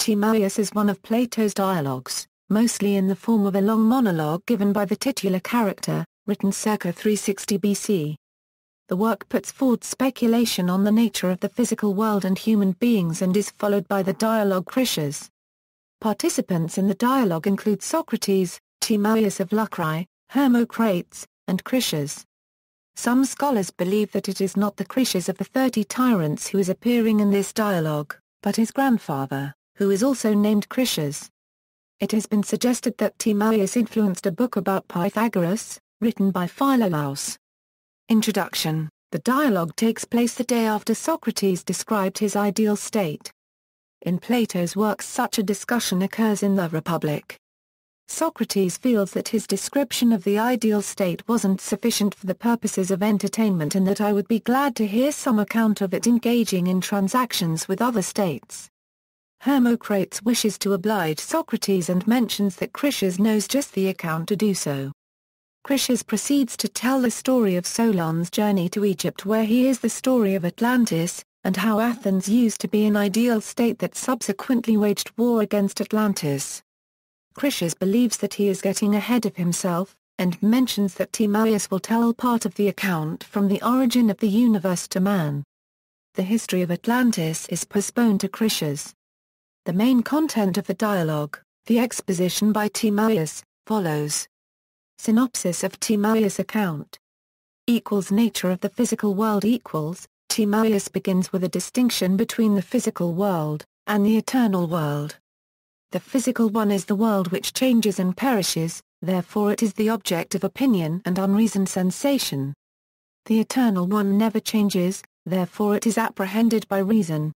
Timaeus is one of Plato's dialogues, mostly in the form of a long monologue given by the titular character, written circa 360 BC. The work puts forward speculation on the nature of the physical world and human beings and is followed by the dialogue Critias. Participants in the dialogue include Socrates, Timaeus of Locri, Hermocrates, and Critias. Some scholars believe that it is not the Critias of the 30 Tyrants who is appearing in this dialogue, but his grandfather, who is also named Critias. It has been suggested that Timaeus influenced a book about Pythagoras, written by Philolaus. Introduction: the dialogue takes place the day after Socrates described his ideal state. In Plato's works such a discussion occurs in the Republic. Socrates feels that his description of the ideal state wasn't sufficient for the purposes of entertainment and that I would be glad to hear some account of it engaging in transactions with other states. Hermocrates wishes to oblige Socrates and mentions that Critias knows just the account to do so. Critias proceeds to tell the story of Solon's journey to Egypt, where he hears the story of Atlantis, and how Athens used to be an ideal state that subsequently waged war against Atlantis. Critias believes that he is getting ahead of himself, and mentions that Timaeus will tell part of the account from the origin of the universe to man. The history of Atlantis is postponed to Critias. The main content of the dialogue, the exposition by Timaeus, follows. Synopsis of Timaeus' account. Nature of the physical world equals, Timaeus begins with a distinction between the physical world, and the eternal world. The physical one is the world which changes and perishes, therefore it is the object of opinion and unreasoned sensation. The eternal one never changes, therefore it is apprehended by reason.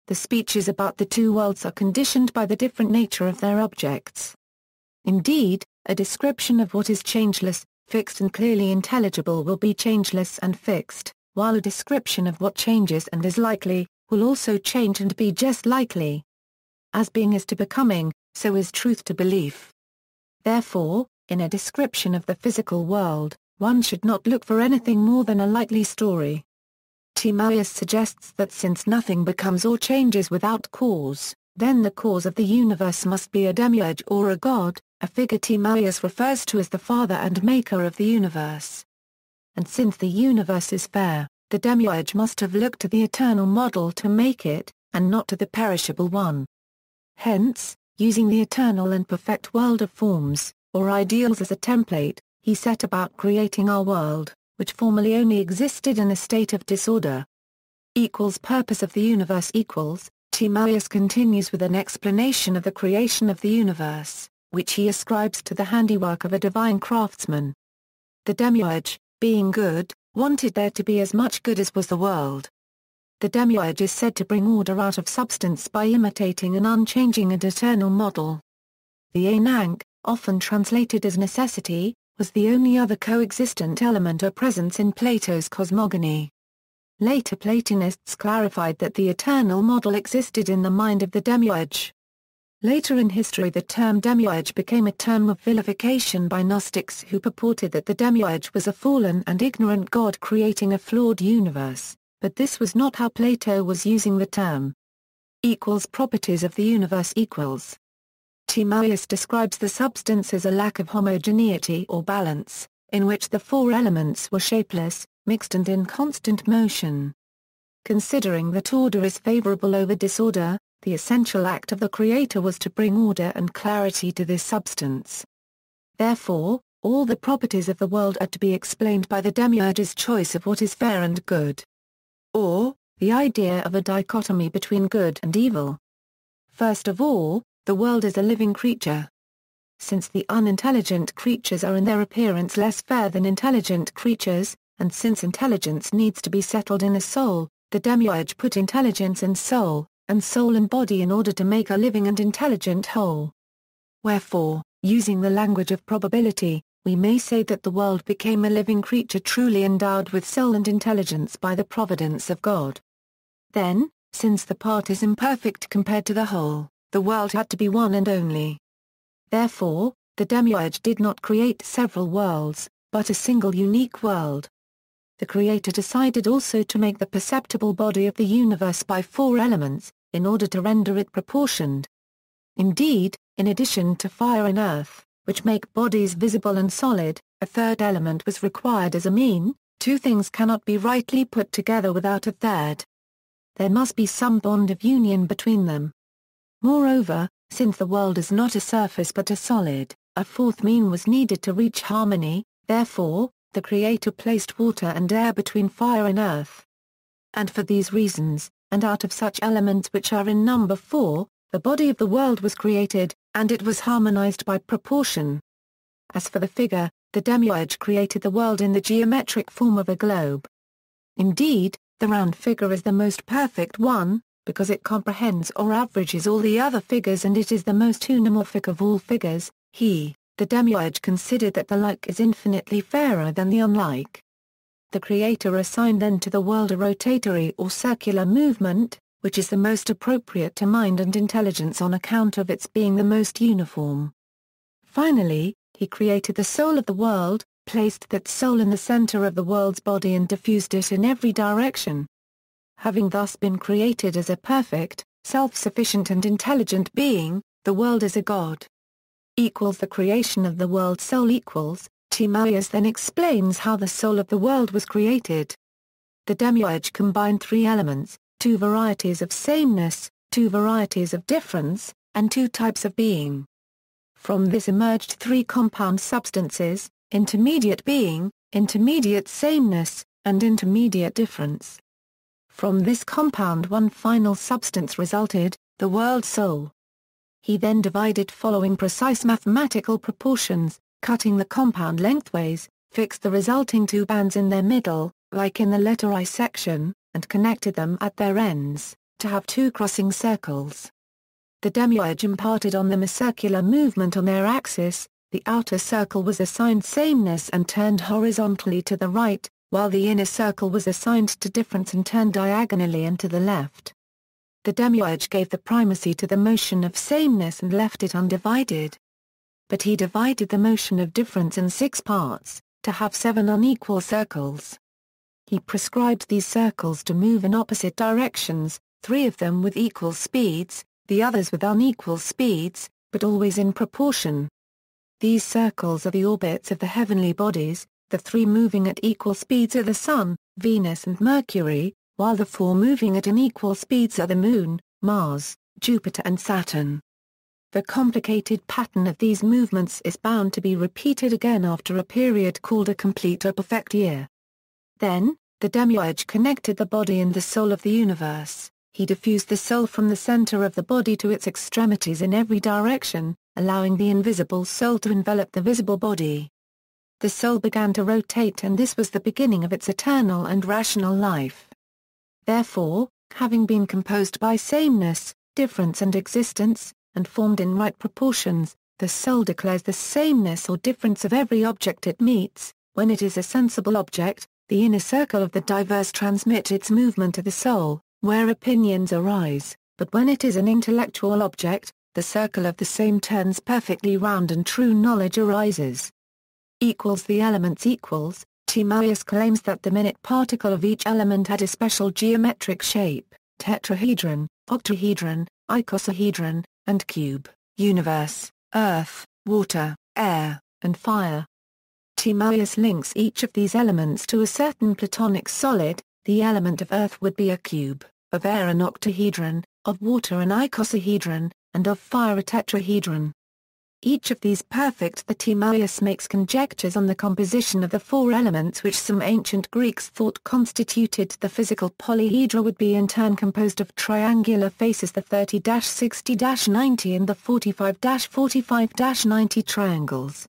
The speeches about the two worlds are conditioned by the different nature of their objects. Indeed, a description of what is changeless, fixed and clearly intelligible will be changeless and fixed, while a description of what changes and is likely, will also change and be just likely. As being is to becoming, so is truth to belief. Therefore, in a description of the physical world, one should not look for anything more than a likely story. Timaeus suggests that since nothing becomes or changes without cause, then the cause of the universe must be a demiurge or a god, a figure Timaeus refers to as the father and maker of the universe. And since the universe is fair, the demiurge must have looked to the eternal model to make it, and not to the perishable one. Hence, using the eternal and perfect world of forms, or ideals as a template, he set about creating our world, which formerly only existed in a state of disorder. Purpose of the universe equals, Timaeus continues with an explanation of the creation of the universe, which he ascribes to the handiwork of a divine craftsman. The demiurge, being good, wanted there to be as much good as was the world. The demiurge is said to bring order out of substance by imitating an unchanging and eternal model. The Anank, often translated as necessity, was the only other coexistent element or presence in Plato's cosmogony. Later Platonists clarified that the eternal model existed in the mind of the demiurge. Later in history the term demiurge became a term of vilification by Gnostics who purported that the demiurge was a fallen and ignorant god creating a flawed universe, but this was not how Plato was using the term. Properties of the universe equals. Timaeus describes the substance as a lack of homogeneity or balance, in which the four elements were shapeless, mixed and in constant motion. Considering that order is favorable over disorder, the essential act of the Creator was to bring order and clarity to this substance. Therefore, all the properties of the world are to be explained by the demiurge's choice of what is fair and good. Or, the idea of a dichotomy between good and evil. First of all, the world is a living creature. Since the unintelligent creatures are in their appearance less fair than intelligent creatures, and since intelligence needs to be settled in a soul, the demiurge put intelligence and soul and body in order to make a living and intelligent whole. Wherefore, using the language of probability, we may say that the world became a living creature truly endowed with soul and intelligence by the providence of God. Then, since the part is imperfect compared to the whole, the world had to be one and only. Therefore, the demiurge did not create several worlds, but a single unique world. The Creator decided also to make the perceptible body of the universe by four elements, in order to render it proportioned, Indeed, in addition to fire and earth, which make bodies visible and solid, a third element was required as a mean. Two things cannot be rightly put together without a third. There must be some bond of union between them. Moreover, since the world is not a surface but a solid, a fourth mean was needed to reach harmony. Therefore, the Creator placed water and air between fire and earth. And for these reasons, and out of such elements which are in number 4, the body of the world was created, and it was harmonized by proportion. As for the figure, the demiurge created the world in the geometric form of a globe. Indeed, the round figure is the most perfect one, because it comprehends or averages all the other figures, and it is the most homeomorphic of all figures. He, the demiurge, considered that the like is infinitely fairer than the unlike. The Creator assigned then to the world a rotatory or circular movement, which is the most appropriate to mind and intelligence on account of its being the most uniform. Finally, he created the soul of the world, placed that soul in the center of the world's body and diffused it in every direction. Having thus been created as a perfect, self-sufficient and intelligent being, the world as a god equals the creation of the world soul equals. Timaeus then explains how the soul of the world was created. The demiurge combined three elements, two varieties of sameness, two varieties of difference, and two types of being. From this emerged three compound substances: intermediate being, intermediate sameness, and intermediate difference. From this compound one final substance resulted, the world soul. He then divided following precise mathematical proportions, cutting the compound lengthways, fixed the resulting two bands in their middle, like in the letter I section, and connected them at their ends, to have two crossing circles. The demiurge imparted on them a circular movement on their axis. The outer circle was assigned sameness and turned horizontally to the right, while the inner circle was assigned to difference and turned diagonally and to the left. The demiurge gave the primacy to the motion of sameness and left it undivided. But he divided the motion of difference in 6 parts, to have 7 unequal circles. He prescribed these circles to move in opposite directions, 3 of them with equal speeds, the others with unequal speeds, but always in proportion. These circles are the orbits of the heavenly bodies. The 3 moving at equal speeds are the Sun, Venus and Mercury, while the 4 moving at unequal speeds are the Moon, Mars, Jupiter and Saturn. The complicated pattern of these movements is bound to be repeated again after a period called a complete or perfect year. Then, the demiurge connected the body and the soul of the universe. He diffused the soul from the center of the body to its extremities in every direction, allowing the invisible soul to envelop the visible body. The soul began to rotate, and this was the beginning of its eternal and rational life. Therefore, having been composed by sameness, difference and existence, and formed in right proportions, the soul declares the sameness or difference of every object it meets. When it is a sensible object, the inner circle of the diverse transmits its movement to the soul, where opinions arise, but when it is an intellectual object, the circle of the same turns perfectly round and true knowledge arises. Equals the elements equals. Timaeus claims that the minute particle of each element had a special geometric shape: tetrahedron, octahedron, icosahedron, and cube, universe, earth, water, air, and fire. Timaeus links each of these elements to a certain Platonic solid. The element of earth would be a cube, of air an octahedron, of water an icosahedron, and of fire a tetrahedron. Each of these perfect, the Timaeus makes conjectures on the composition of the 4 elements which some ancient Greeks thought constituted the physical polyhedra would be in turn composed of triangular faces, the 30-60-90 and the 45-45-90 triangles.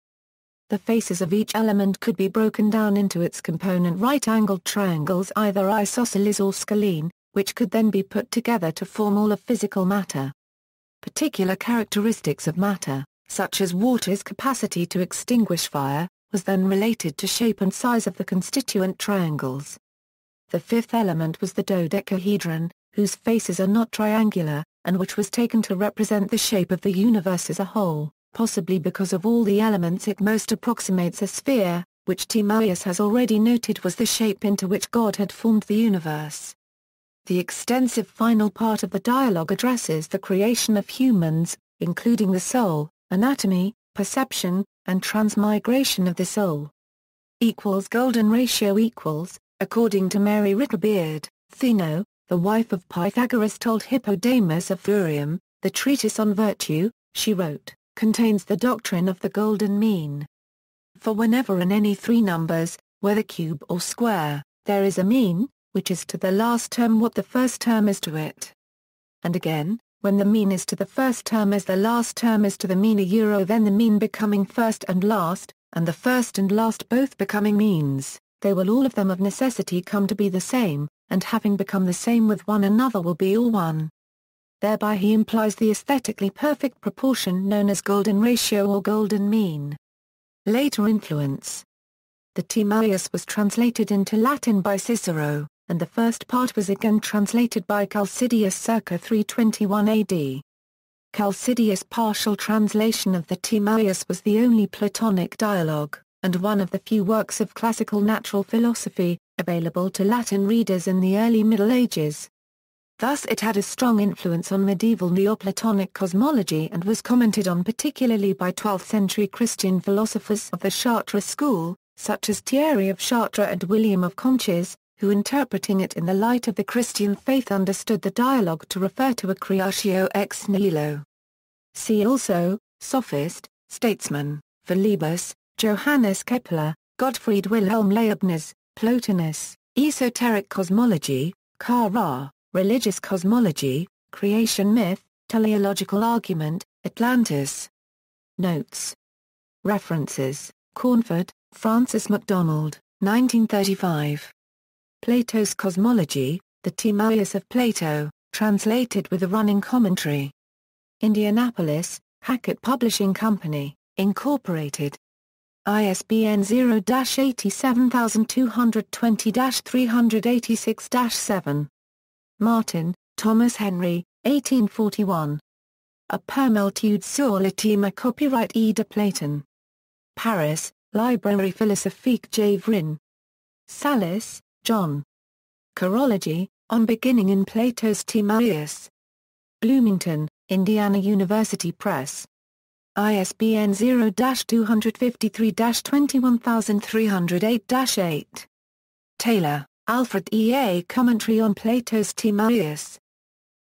The faces of each element could be broken down into its component right-angled triangles, either isosceles or scalene, which could then be put together to form all of physical matter. Particular characteristics of matter, such as water's capacity to extinguish fire, was then related to shape and size of the constituent triangles. The 5th element was the dodecahedron, whose faces are not triangular, and which was taken to represent the shape of the universe as a whole, possibly because of all the elements it most approximates a sphere, which Timaeus has already noted was the shape into which God had formed the universe. The extensive final part of the dialogue addresses the creation of humans, including the soul, anatomy, perception, and transmigration of the soul. Golden ratio equals, according to Mary Ricklebeard, Theno, the wife of Pythagoras, told Hippodamus of Thurium, the treatise on virtue, she wrote, contains the doctrine of the golden mean. For whenever in any three numbers, whether cube or square, there is a mean, which is to the last term what the first term is to it. And again, when the mean is to the first term as the last term is to the mean then the mean becoming first and last, and the first and last both becoming means, they will all of them of necessity come to be the same, and having become the same with one another will be all one. Thereby he implies the aesthetically perfect proportion known as golden ratio or golden mean. Later influence. The Timaeus was translated into Latin by Cicero, and the first part was again translated by Chalcidius circa 321 AD. Chalcidius' partial translation of the Timaeus was the only Platonic dialogue, and one of the few works of classical natural philosophy, available to Latin readers in the early Middle Ages. Thus it had a strong influence on medieval Neoplatonic cosmology and was commented on particularly by 12th-century Christian philosophers of the Chartres school, such as Thierry of Chartres and William of Conches, who interpreting it in the light of the Christian faith understood the dialogue to refer to a creatio ex nihilo. See also, sophist, statesman, Philebus, Johannes Kepler, Gottfried Wilhelm Leibniz, Plotinus, esoteric cosmology, Ka-Ra, religious cosmology, creation myth, teleological argument, Atlantis. Notes. References, Cornford, Francis MacDonald, 1935. Plato's Cosmology, The Timaeus of Plato, translated with a running commentary. Indianapolis, Hackett Publishing Company, Incorporated. ISBN 0-87220-386-7. Martin, Thomas Henry, 1841. A Permeltude sur le Thème. Copyright E. de Platon. Paris, Librairie Philosophique J. Vrin. Salis, John. Chorology, On Beginning in Plato's Timaeus. Bloomington, Indiana University Press. ISBN 0-253-21308-8. Taylor, Alfred E. A Commentary on Plato's Timaeus.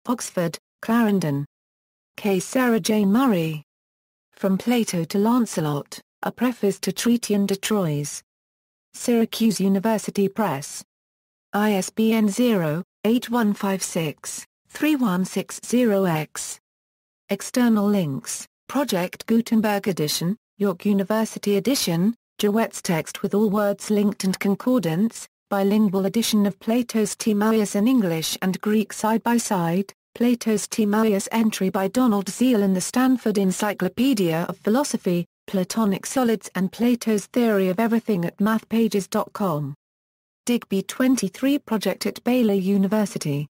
Oxford, Clarendon. K. Sarah J. Murray. From Plato to Lancelot, A Preface to Tritium de Troyes. Syracuse University Press. ISBN 0-8156-3160-X. External links, Project Gutenberg Edition, York University Edition, Jowette's text with all words linked and concordance, bilingual edition of Plato's Timaeus in English and Greek side by side, Plato's Timaeus entry by Donald Zeal in the Stanford Encyclopedia of Philosophy, Platonic Solids and Plato's Theory of Everything at mathpages.com. Digby 23 project at Baylor University.